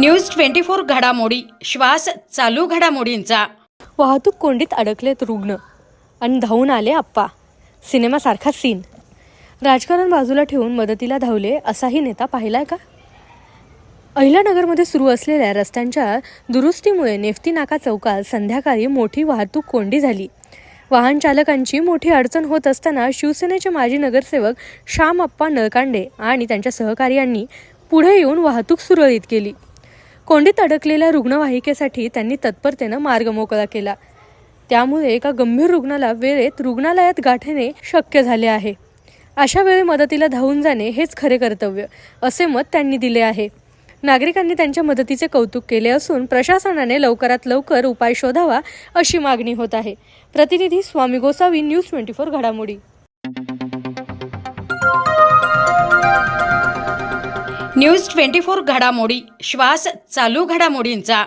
News 24 घडामोडी श्वास चालू घडामोडींचा। वाहतूक कोंडीत अडकलेत रुग्ण आणि धावून आले आप्पा। सिनेमासारखा सीन। राजकारण बाजूला ठेवून मदतीला धावले असाही नेता पाहिलाय का? अहिल्यानगरमध्ये सुरू असलेल्या रस्त्यांच्या दुरुस्तीमुळे नेफ्ती नाका चौकात संध्याकाळी मोठी वाहतूक कोंडी झाली। वाहन चालकांची मोठी अडचण होत असताना शिवसेनेचे माजी नगरसेवक श्याम अप्पा नळकांडे आणि त्यांच्या सहकार्यांनी पुढे येऊन वाहतूक सुरळीत केली। कोंडीत अडकलेल्या रुग्णवाहिकेसाठी त्यांनी तत्परतेने मार्ग मोकळा केला। त्यामुळे एका गंभीर रुग्णाला वेळेत रुग्णालयात गाठणे शक्य झाले आहे। अशा वेळी मदतीला धावून जाणे हेच खरे कर्तव्य असे मत त्यांनी दिले आहे। नागरिकांनी त्यांच्या मदतीचे कौतुक केले असून प्रशासनाने लवकरात लवकर उपाय शोधावा अशी मागणी होत आहे। प्रतिनिधी स्वामी गोसावी, न्यूज 24 घडामोडी। न्यूज 24 घडामोडी श्वास चालू घडामोडींचा।